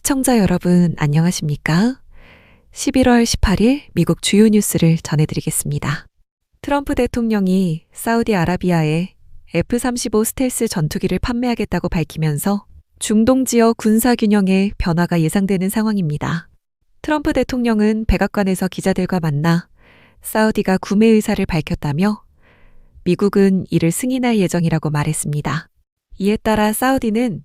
시청자 여러분, 안녕하십니까? 11월 18일 미국 주요 뉴스를 전해드리겠습니다. 트럼프 대통령이 사우디아라비아에 F-35 스텔스 전투기를 판매하겠다고 밝히면서 중동 지역 군사 균형에 변화가 예상되는 상황입니다. 트럼프 대통령은 백악관에서 기자들과 만나 사우디가 구매 의사를 밝혔다며 미국은 이를 승인할 예정이라고 말했습니다. 이에 따라 사우디는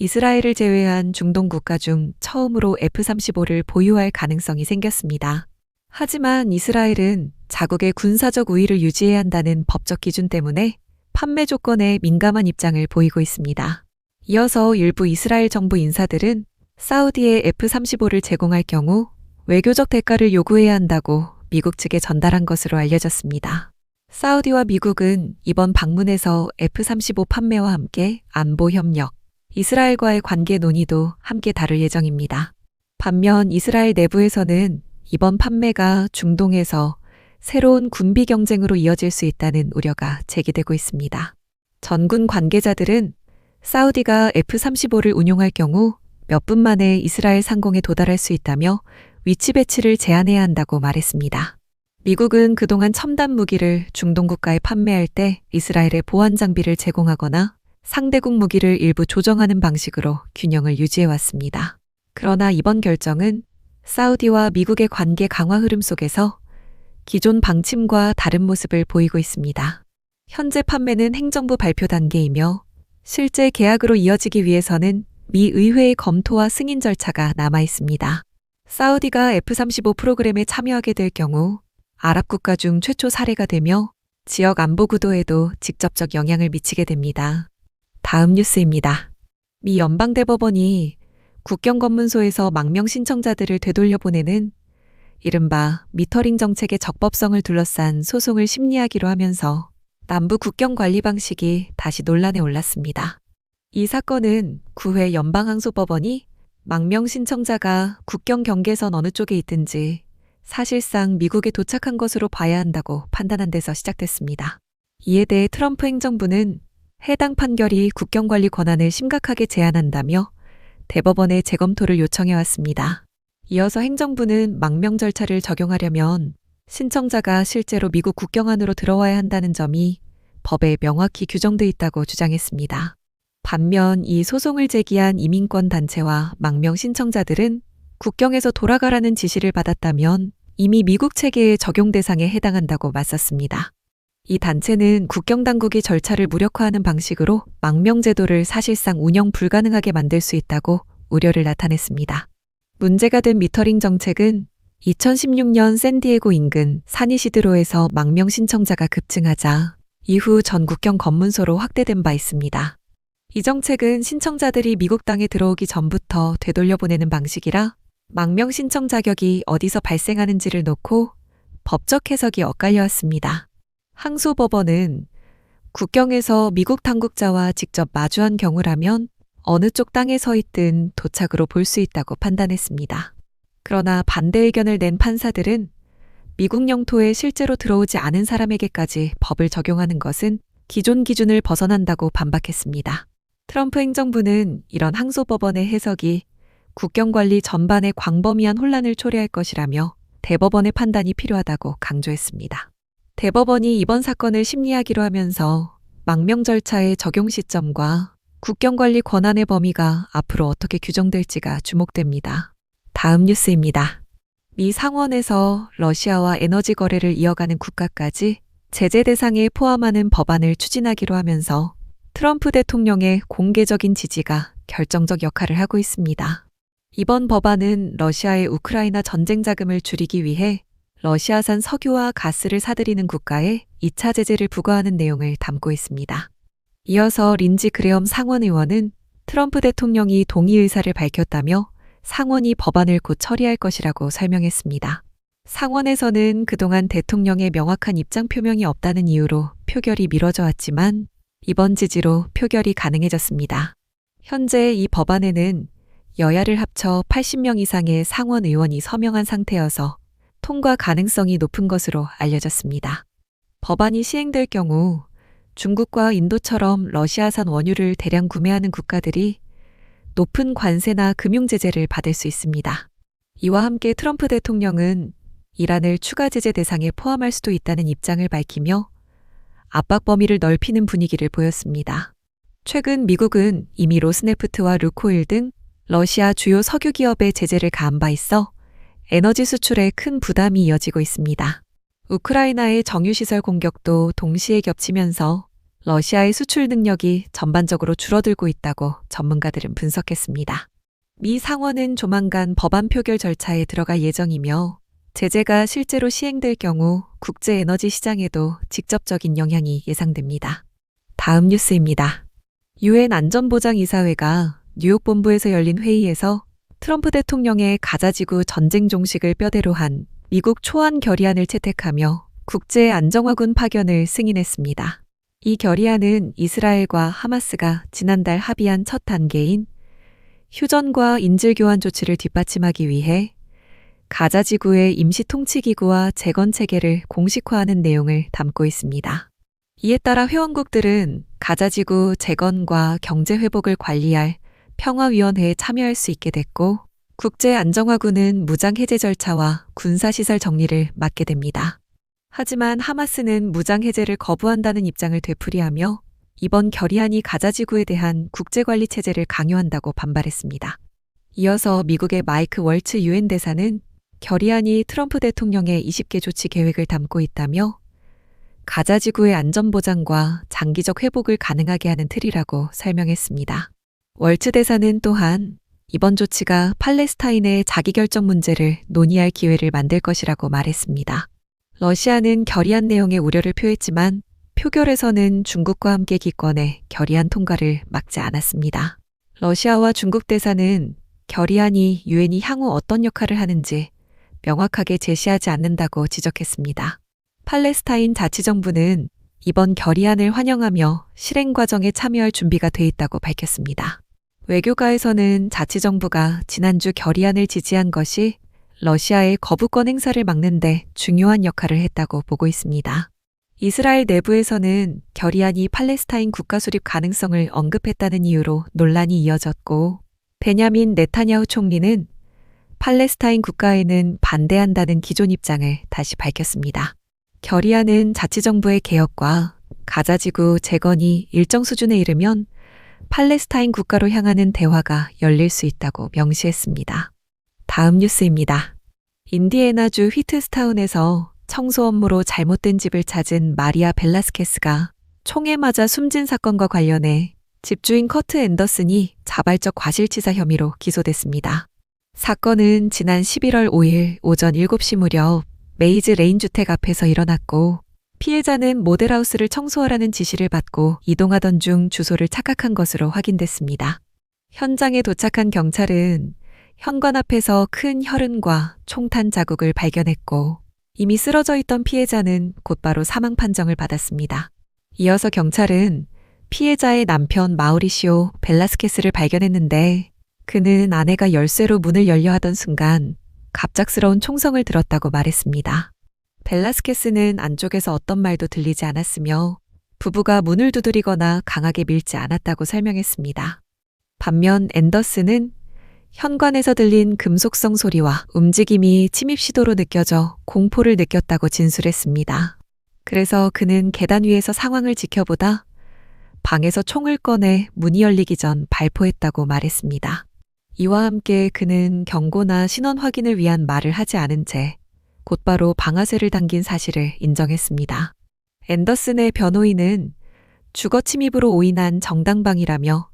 이스라엘을 제외한 중동 국가 중 처음으로 F-35를 보유할 가능성이 생겼습니다. 하지만 이스라엘은 자국의 군사적 우위를 유지해야 한다는 법적 기준 때문에 판매 조건에 민감한 입장을 보이고 있습니다. 이어서 일부 이스라엘 정부 인사들은 사우디에 F-35를 제공할 경우 외교적 대가를 요구해야 한다고 미국 측에 전달한 것으로 알려졌습니다. 사우디와 미국은 이번 방문에서 F-35 판매와 함께 안보 협력, 이스라엘과의 관계 논의도 함께 다룰 예정입니다. 반면 이스라엘 내부에서는 이번 판매가 중동에서 새로운 군비 경쟁으로 이어질 수 있다는 우려가 제기되고 있습니다. 전군 관계자들은 사우디가 F-35를 운용할 경우 몇 분 만에 이스라엘 상공에 도달할 수 있다며 위치 배치를 제한해야 한다고 말했습니다. 미국은 그동안 첨단 무기를 중동 국가에 판매할 때 이스라엘에 보안 장비를 제공하거나 상대국 무기를 일부 조정하는 방식으로 균형을 유지해왔습니다. 그러나 이번 결정은 사우디와 미국의 관계 강화 흐름 속에서 기존 방침과 다른 모습을 보이고 있습니다. 현재 판매는 행정부 발표 단계이며 실제 계약으로 이어지기 위해서는 미 의회의 검토와 승인 절차가 남아 있습니다. 사우디가 F-35 프로그램에 참여하게 될 경우 아랍 국가 중 최초 사례가 되며 지역 안보 구도에도 직접적 영향을 미치게 됩니다. 다음 뉴스입니다. 미 연방대법원이 국경검문소에서 망명 신청자들을 되돌려보내는 이른바 미터링 정책의 적법성을 둘러싼 소송을 심리하기로 하면서 남부 국경 관리 방식이 다시 논란에 올랐습니다. 이 사건은 9회 연방항소법원이 망명 신청자가 국경 경계선 어느 쪽에 있든지 사실상 미국에 도착한 것으로 봐야 한다고 판단한 데서 시작됐습니다. 이에 대해 트럼프 행정부는 해당 판결이 국경관리 권한을 심각하게 제한한다며 대법원에 재검토를 요청해왔습니다. 이어서 행정부는 망명 절차를 적용하려면 신청자가 실제로 미국 국경 안으로 들어와야 한다는 점이 법에 명확히 규정돼 있다고 주장했습니다. 반면 이 소송을 제기한 이민권 단체와 망명 신청자들은 국경에서 돌아가라는 지시를 받았다면 이미 미국 체계의 적용 대상에 해당한다고 맞섰습니다. 이 단체는 국경당국이 절차를 무력화하는 방식으로 망명제도를 사실상 운영 불가능하게 만들 수 있다고 우려를 나타냈습니다. 문제가 된 미터링 정책은 2016년 샌디에고 인근 산이시드로에서 망명 신청자가 급증하자 이후 전 국경 검문소로 확대된 바 있습니다. 이 정책은 신청자들이 미국 땅에 들어오기 전부터 되돌려보내는 방식이라 망명 신청 자격이 어디서 발생하는지를 놓고 법적 해석이 엇갈려왔습니다. 항소법원은 국경에서 미국 당국자와 직접 마주한 경우라면 어느 쪽 땅에 서 있든 도착으로 볼 수 있다고 판단했습니다. 그러나 반대 의견을 낸 판사들은 미국 영토에 실제로 들어오지 않은 사람에게까지 법을 적용하는 것은 기존 기준을 벗어난다고 반박했습니다. 트럼프 행정부는 이런 항소법원의 해석이 국경관리 전반에 광범위한 혼란을 초래할 것이라며 대법원의 판단이 필요하다고 강조했습니다. 대법원이 이번 사건을 심리하기로 하면서 망명 절차의 적용 시점과 국경관리 권한의 범위가 앞으로 어떻게 규정될지가 주목됩니다. 다음 뉴스입니다. 미 상원에서 러시아와 에너지 거래를 이어가는 국가까지 제재 대상에 포함하는 법안을 추진하기로 하면서 트럼프 대통령의 공개적인 지지가 결정적 역할을 하고 있습니다. 이번 법안은 러시아의 우크라이나 전쟁 자금을 줄이기 위해 러시아산 석유와 가스를 사들이는 국가에 2차 제재를 부과하는 내용을 담고 있습니다. 이어서 린지 그레엄 상원 의원은 트럼프 대통령이 동의 의사를 밝혔다며 상원이 법안을 곧 처리할 것이라고 설명했습니다. 상원에서는 그동안 대통령의 명확한 입장 표명이 없다는 이유로 표결이 미뤄져 왔지만 이번 지지로 표결이 가능해졌습니다. 현재 이 법안에는 여야를 합쳐 80명 이상의 상원 의원이 서명한 상태여서 통과 가능성이 높은 것으로 알려졌습니다. 법안이 시행될 경우 중국과 인도처럼 러시아산 원유를 대량 구매하는 국가들이 높은 관세나 금융 제재를 받을 수 있습니다. 이와 함께 트럼프 대통령은 이란을 추가 제재 대상에 포함할 수도 있다는 입장을 밝히며 압박 범위를 넓히는 분위기를 보였습니다. 최근 미국은 이미 로스네프트와 루코일 등 러시아 주요 석유 기업의 제재를 가한 바 있어 에너지 수출에 큰 부담이 이어지고 있습니다. 우크라이나의 정유시설 공격도 동시에 겹치면서 러시아의 수출 능력이 전반적으로 줄어들고 있다고 전문가들은 분석했습니다. 미 상원은 조만간 법안 표결 절차에 들어갈 예정이며 제재가 실제로 시행될 경우 국제 에너지 시장에도 직접적인 영향이 예상됩니다. 다음 뉴스입니다. 유엔 안전보장이사회가 뉴욕 본부에서 열린 회의에서 트럼프 대통령의 가자지구 전쟁 종식을 뼈대로 한 미국 초안 결의안을 채택하며 국제 안정화군 파견을 승인했습니다. 이 결의안은 이스라엘과 하마스가 지난달 합의한 첫 단계인 휴전과 인질 교환 조치를 뒷받침하기 위해 가자지구의 임시통치기구와 재건체계를 공식화하는 내용을 담고 있습니다. 이에 따라 회원국들은 가자지구 재건과 경제회복을 관리할 평화위원회에 참여할 수 있게 됐고 국제안정화군은 무장해제 절차와 군사시설 정리를 맡게 됩니다. 하지만 하마스는 무장해제를 거부한다는 입장을 되풀이하며 이번 결의안이 가자지구에 대한 국제관리 체제를 강요한다고 반발했습니다. 이어서 미국의 마이크 월츠 유엔 대사는 결의안이 트럼프 대통령의 20개 조치 계획을 담고 있다며 가자지구의 안전보장과 장기적 회복을 가능하게 하는 틀이라고 설명했습니다. 월츠 대사는 또한 이번 조치가 팔레스타인의 자기결정 문제를 논의할 기회를 만들 것이라고 말했습니다. 러시아는 결의안 내용에 우려를 표했지만 표결에서는 중국과 함께 기권해 결의안 통과를 막지 않았습니다. 러시아와 중국 대사는 결의안이 유엔이 향후 어떤 역할을 하는지 명확하게 제시하지 않는다고 지적했습니다. 팔레스타인 자치정부는 이번 결의안을 환영하며 실행 과정에 참여할 준비가 돼 있다고 밝혔습니다. 외교가에서는 자치정부가 지난주 결의안을 지지한 것이 러시아의 거부권 행사를 막는 데 중요한 역할을 했다고 보고 있습니다. 이스라엘 내부에서는 결의안이 팔레스타인 국가 수립 가능성을 언급했다는 이유로 논란이 이어졌고 베냐민 네타냐후 총리는 팔레스타인 국가에는 반대한다는 기존 입장을 다시 밝혔습니다. 결의안은 자치정부의 개혁과 가자지구 재건이 일정 수준에 이르면 팔레스타인 국가로 향하는 대화가 열릴 수 있다고 명시했습니다. 다음 뉴스입니다. 인디애나주 휘트스타운에서 청소 업무로 잘못된 집을 찾은 마리아 벨라스케스가 총에 맞아 숨진 사건과 관련해 집주인 커트 앤더슨이 자발적 과실치사 혐의로 기소됐습니다. 사건은 지난 11월 5일 오전 7시 무렵 메이즈 레인 주택 앞에서 일어났고 피해자는 모델하우스를 청소하라는 지시를 받고 이동하던 중 주소를 착각한 것으로 확인됐습니다. 현장에 도착한 경찰은 현관 앞에서 큰 혈흔과 총탄 자국을 발견했고 이미 쓰러져 있던 피해자는 곧바로 사망 판정을 받았습니다. 이어서 경찰은 피해자의 남편 마우리시오 벨라스케스를 발견했는데 그는 아내가 열쇠로 문을 열려 하던 순간 갑작스러운 총성을 들었다고 말했습니다. 벨라스케스는 안쪽에서 어떤 말도 들리지 않았으며 부부가 문을 두드리거나 강하게 밀지 않았다고 설명했습니다. 반면 앤더슨은 현관에서 들린 금속성 소리와 움직임이 침입 시도로 느껴져 공포를 느꼈다고 진술했습니다. 그래서 그는 계단 위에서 상황을 지켜보다 방에서 총을 꺼내 문이 열리기 전 발포했다고 말했습니다. 이와 함께 그는 경고나 신원 확인을 위한 말을 하지 않은 채 곧바로 방아쇠를 당긴 사실을 인정했습니다. 앤더슨의 변호인은 주거 침입으로 오인한 정당방위라며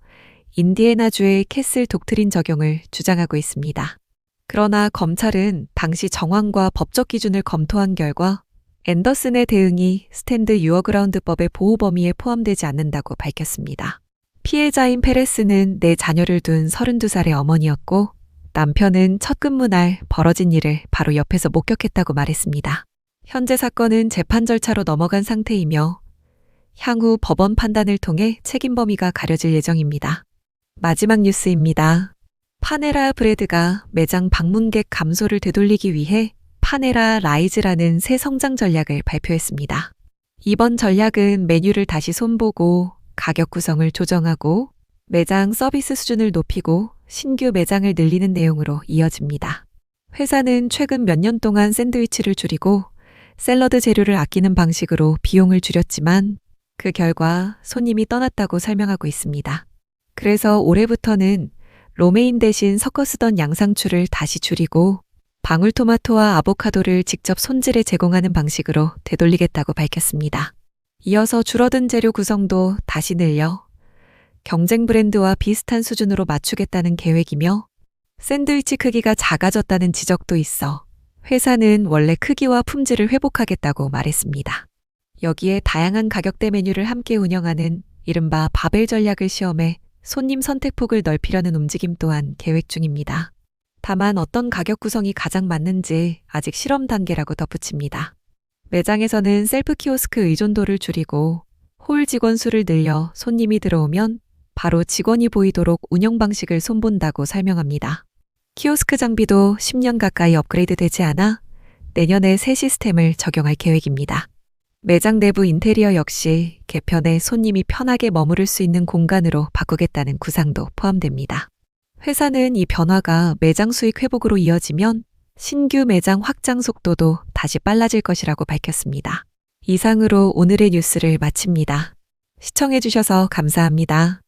인디애나주의 캐슬 독트린 적용을 주장하고 있습니다. 그러나 검찰은 당시 정황과 법적 기준을 검토한 결과 앤더슨의 대응이 스탠드 유어그라운드법의 보호 범위에 포함되지 않는다고 밝혔습니다. 피해자인 페레스는 4자녀를 둔 32살의 어머니였고 남편은 첫 근무날 벌어진 일을 바로 옆에서 목격했다고 말했습니다. 현재 사건은 재판 절차로 넘어간 상태이며 향후 법원 판단을 통해 책임 범위가 가려질 예정입니다. 마지막 뉴스입니다. 파네라 브레드가 매장 방문객 감소를 되돌리기 위해 파네라 라이즈라는 새 성장 전략을 발표했습니다. 이번 전략은 메뉴를 다시 손보고 가격 구성을 조정하고 매장 서비스 수준을 높이고 신규 매장을 늘리는 내용으로 이어집니다. 회사는 최근 몇 년 동안 샌드위치를 줄이고 샐러드 재료를 아끼는 방식으로 비용을 줄였지만 그 결과 손님이 떠났다고 설명하고 있습니다. 그래서 올해부터는 로메인 대신 섞어 쓰던 양상추를 다시 줄이고 방울토마토와 아보카도를 직접 손질해 제공하는 방식으로 되돌리겠다고 밝혔습니다. 이어서 줄어든 재료 구성도 다시 늘려 경쟁 브랜드와 비슷한 수준으로 맞추겠다는 계획이며 샌드위치 크기가 작아졌다는 지적도 있어 회사는 원래 크기와 품질을 회복하겠다고 말했습니다. 여기에 다양한 가격대 메뉴를 함께 운영하는 이른바 바벨 전략을 시험해 손님 선택폭을 넓히려는 움직임 또한 계획 중입니다. 다만 어떤 가격 구성이 가장 맞는지 아직 실험 단계라고 덧붙입니다. 매장에서는 셀프 키오스크 의존도를 줄이고 홀 직원 수를 늘려 손님이 들어오면 바로 직원이 보이도록 운영 방식을 손본다고 설명합니다. 키오스크 장비도 10년 가까이 업그레이드 되지 않아 내년에 새 시스템을 적용할 계획입니다. 매장 내부 인테리어 역시 개편에 손님이 편하게 머무를 수 있는 공간으로 바꾸겠다는 구상도 포함됩니다. 회사는 이 변화가 매장 수익 회복으로 이어지면 신규 매장 확장 속도도 다시 빨라질 것이라고 밝혔습니다. 이상으로 오늘의 뉴스를 마칩니다. 시청해주셔서 감사합니다.